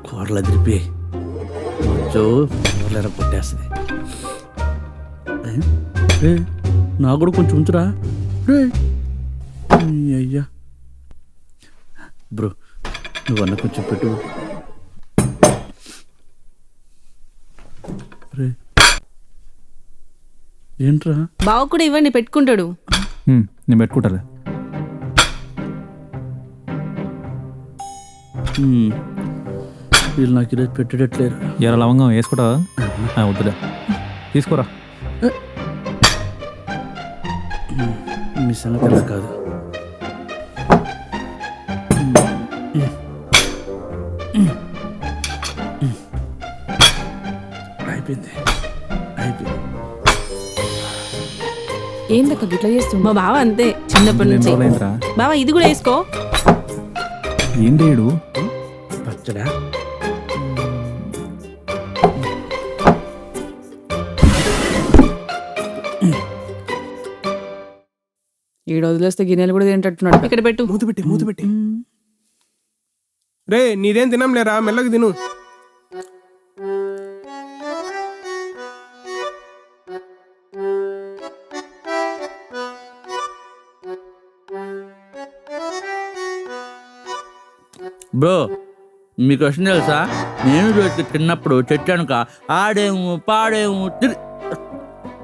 కూరలు అదిరిపోయి కూరలేర కొట్టేస్తుంది. నాకు కూడా కొంచెం ఉంచురా రే. అయ్యా బ్రో, నువ్వన్నా కొంచెం పెట్టు రే. ఏంట్రా? బావ కూడా ఇవ్వండి, పెట్టుకుంటాడు. నేను పెట్టుకుంటాలే. వీళ్ళు నాకు ఈరోజు పెట్టేటట్లేరు. ఎర్ర లవంగం వేసుకుంటావా? వద్దులే, తీసుకోరా. మీ సంగతి ఎలా కాదు. అయిపోయింది. ఏందక్క గిట్లా చేస్తుంది? మా బావ అంతే చిన్నప్పటి నుంచి. బావ ఇది కూడా వేసుకో. ఏంటి ఏడు పచ్చడా? ఈడు వదిలేస్తే గిన్నెలు కూడా తింటున్నాడు. ఇక్కడ పెట్టు. మూత పెట్టి రే, నీదేం తినంలేరా, మెల్లగా తిను. బ్రో, మీ క్వశ్చన్ తెలుసా? నేను రోజు తిన్నప్పుడు చెట్లనుక ఆడేము పాడేము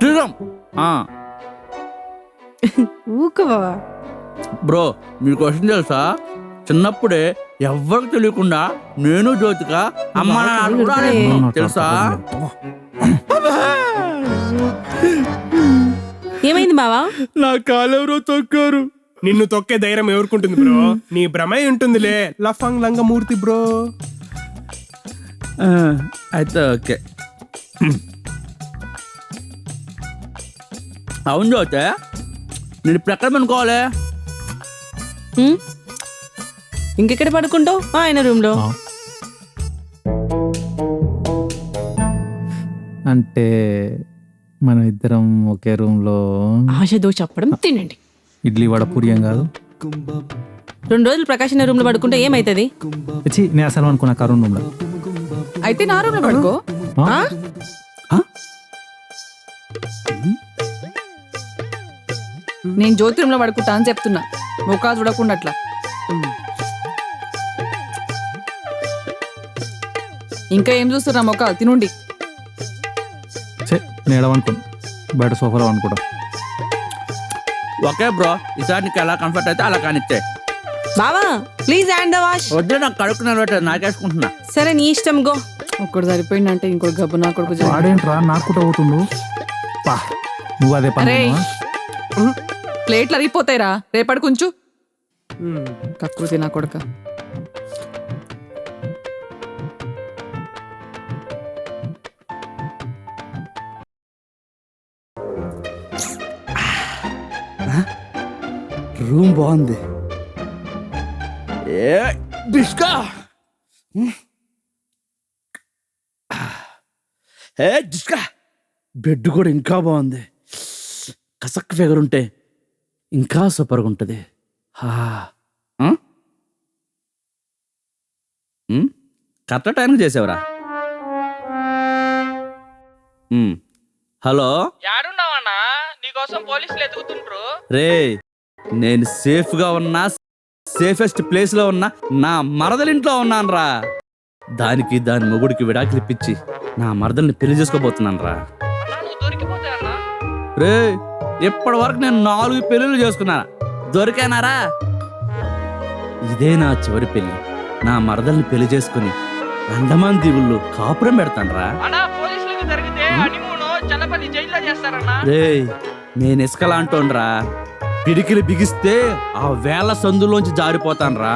తిరగం. ఊకవా బ్రో, మీ క్వశ్చన్ తెలుసా? చిన్నప్పుడే ఎవ్వరికి తెలియకుండా నేను జ్యోతిక అమ్మ తెలుసా? ఏమైంది బావా? నా కాలెవరో తొక్కారు. నిన్ను తొక్కే ధైర్యం ఎవరుకుంటుంది బ్రో? నీ భ్రమే ఉంటుందిలే, లఫంగ్ లంగమూర్తి బ్రో. అయితే ఓకే. అవును జ్యోతి, నేను ఇప్పుడు ఎక్కడ పనుకోవాలి? ఇంకెక్కడ పడుకుంటావు? ఆయన రూమ్ లో. అంటే మనం ఇద్దరం ఒకే రూమ్ లో ఆశతో చెప్పడం తినండి. ఇడ్లీ వడ పూరి ఏం కాదు. 2 రోజులు ప్రకాశ్ రూమ్ లో పడుకుంటే ఏమైతుంది? నేను అసలు అనుకున్నా కరుణ్ రూమ్ లో. అయితే నా రూమ్ లో పడుకో. నేను జ్యోతి రూమ్ లో పడుకుంటా అని చెప్తున్నా, ముఖా చూడకుండా అట్లా. ఇంకా ఏం చూస్తున్నా మొక్క? తినుండి. నేను ఎడవనుకోను, బయట సోఫాలో అనుకుంటా. ఓకే బ్రో, ఈసారి నీకు ఎలా కంఫర్ట్ అయితే అలా కానిచ్చే. బావా ప్లీజ్ హ్యాండ్ వాష్. వద్దు, నాకు కడుక్కున్నాను, నాకేసుకుంటున్నా. సరే నీ ఇష్టం, గో. ఒక్కడు సరిపోయిందంటే ఇంకోటి గబ్బు నా కొడుకు. వాడేంట్రా నాకుట అవుతుండు? నువ్వు అదే పని. ప్లేట్లు అరిగిపోతాయిరా, రేపటి కొంచెం కకృతి నా కొడుక. రూమ్ బాగుంది. బెడ్ కూడా ఇంకా బాగుంది. కసక్ ఫిగర్ ఉంటే ఇంకా సూపర్గా ఉంటుంది. కరెక్ట్ టైంకి చేసావురా. హలో, యాడున్నావన్నా? నీకోసం పోలీసులు ఎతుకుతుండ్రు. రే, నేను సేఫ్ గా ఉన్నా, సేఫెస్ట్ ప్లేస్ లో ఉన్నా, నా మరదలింట్లో ఉన్నాను రా. దానికి దాని మొగుడికి విడాకులు ఇప్పించి నా మరదల్ని పెళ్లి చేసుకోబోతున్నాను రా. నువ్వు దొరికిపోతాయన్నా? రే, ఇప్పటి వరకు నేను 4 పెళ్లిళ్ళు చేసుకున్నా, దొరికానారా? ఇదే నా చివరి పెళ్లి. నా మరదల్ని పెళ్లి చేసుకుని అండమాన్ దీవుల్లో కాపురం పెడతాను రా. పోలీసులకు జరిగితే హనీమూన్ చల్లపల్లి జైల్లో చేస్తారన్నా. రే, నేను ఇసుకలాంటోండ్రా. పిడికిలు బిగిస్తే ఆ వేళ సందులోంచి జారిపోతాను రా.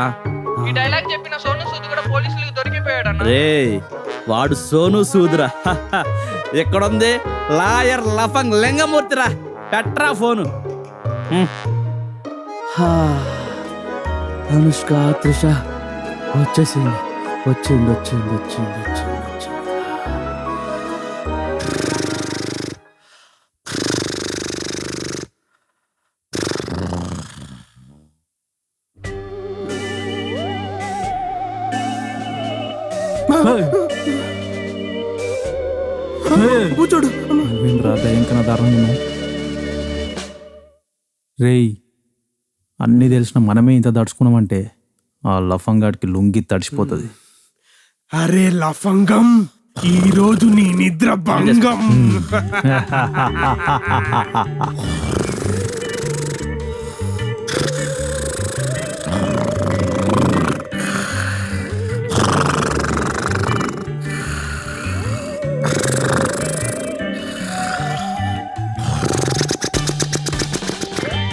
ఈ డైలాగ్ చెప్పిన సోను సూద్ కూడా పోలీసులకు దొరికిపోయాడన్నా. రే, వాడు సోను సూదురా. ఎక్కడుంది లాయర్ లఫంగ్ లింగమూర్తిరా. పెట్రా ఫోను. అనుష్క, త్రిష వచ్చేసింది. వచ్చింది. కూర్చోడు. ఏంట్రా దయ్యంకన్నా దారుణంగా రేయ్, అన్నీ తెలిసిన మనమే ఇంత దడుచుకున్నామంటే ఆ లఫంగాడికి లుంగి తడిచిపోతుంది. అరే లఫంగం, ఈ రోజు నీ నిద్ర భంగం.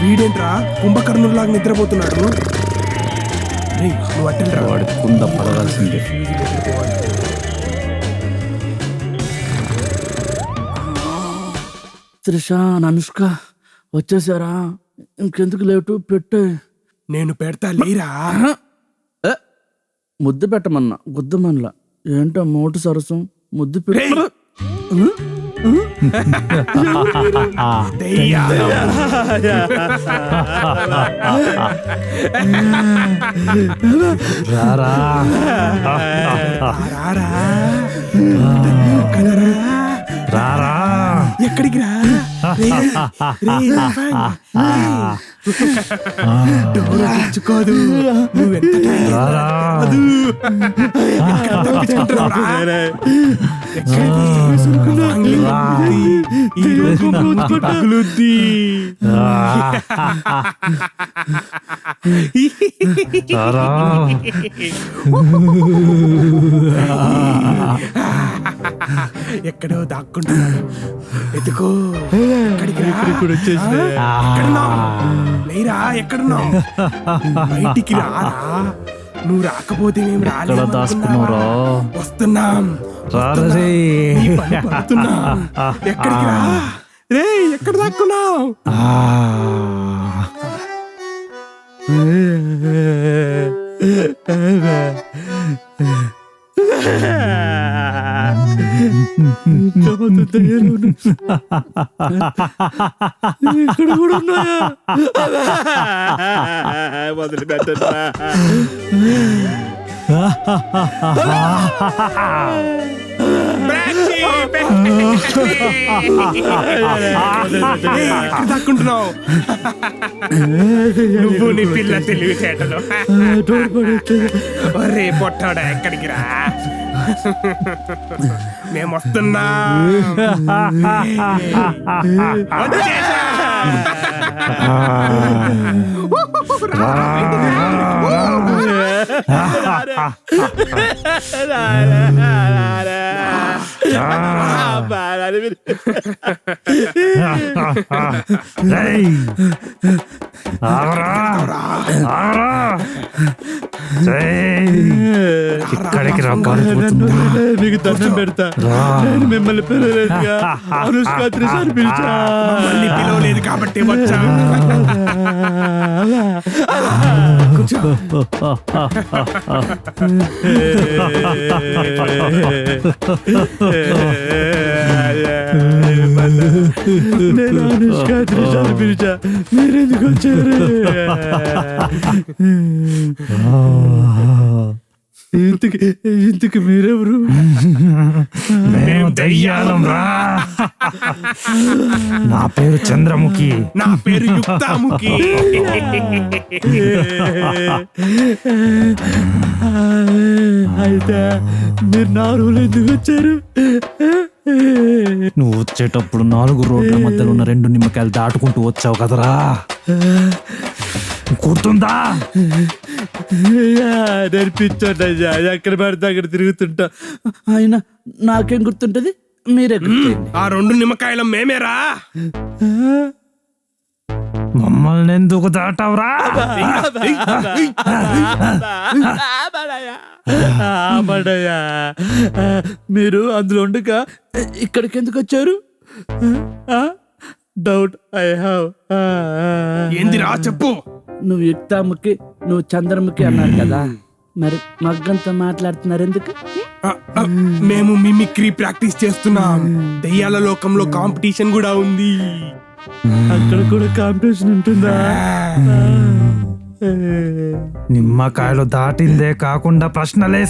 వీడేంట్రా కుంభకర్ణుల్లాగా నిద్రపోతున్నాడు. రేయ్, నువ్వు అట్టెలరా. వాడి కుంద పడవలసిందే. త్రిష, అనుష్క వచ్చేసారా? ఇంకెందుకు లేటు పెట్టే. నేను పెడతా లేరా. ముద్దు పెట్టమన్నా గుద్దమన్లా. ఏంటో మోటు సరసం ముద్దు పెట్ట. దయ్యా. రారా రారా. కదరా. రారా ఎక్కడికి రా. డోర్ తెచ్చుకోదు. నువ్వెంత రారా తగులుద్ది. రారా ఎక్కడో దాక్కుంటున్నాడు. ఎత్తుకో. ఎక్కడికి రా. ఎక్కడున్నావ్? లేరా, ఎక్కడున్నావు? బయటికి రారా. నువ్వు రాకపోతే మేము ఎక్కడ దాచుకున్నావురా? వస్తున్నాం. రారే. నీ పని పడుతున్నాం. ఎక్కడికి రా. రే, ఎక్కడ దాక్కున్నావు? ఇక్కడ కూడా ఉన్నాయా? మొదలు పెట్టరా. దాక్కుంటున్నావు నువ్వు నీ పిల్ల తెలివితేటలు. ఒరే పొట్టాడా, ఎక్కడికి రా. మేము వస్తున్నా. ఇక్కడికి రా. మీకు దండం పెడతా. నేను మిమ్మల్ని పిలవలేదుగా. అనుష్క త్రిషని పిలిచా. మళ్ళీ పిలవలేదు కాబట్టి వచ్చా. నేను అనుష్క త్రిషని పిలిచా. మీరెందుకు వచ్చారు? ఇంతకి మీరెవరు? మేము దయ్యాలం రా. నా పేరు చంద్రముఖి. నా పేరు యుక్తాముఖి. అయితే మీరు నా రూలు ఎందుకు వచ్చారు? నువ్వు వచ్చేటప్పుడు 4 రోడ్ల మధ్యలో ఉన్న 2 నిమ్మకాయలు దాటుకుంటూ వచ్చావు కదరా, గుర్తుందా? నేర్పించండి. ఎక్కడ పడితే అక్కడ తిరుగుతుంటా. ఆయన నాకేం గుర్తుంటది, మీరే గుర్తుంది. ఆ 2 నిమ్మకాయలు మేమేరా. మమ్మల్ని ఎందుకు దాటావురా? మీరు అందులో ఉండగా ఇక్కడికి ఎందుకు వచ్చారు? Doubt I have. ఏందిరా చెప్పు. నువ్వు యుక్తాముఖి, నువ్వు చంద్రముఖి అన్నారు కదా, మరి మగ్గంతో మాట్లాడుతున్నారు ఎందుకు? మేము మిమిక్రీ ప్రాక్టీస్ చేస్తున్నాం. దెయ్యాల లోకంలో కాంపిటీషన్ కూడా ఉంది. అక్కడ కూడా కాంపిటీషన్ ఉంటుందా? నిమ్మకాయలు దాటిందే కాకుండా ప్రశ్నలే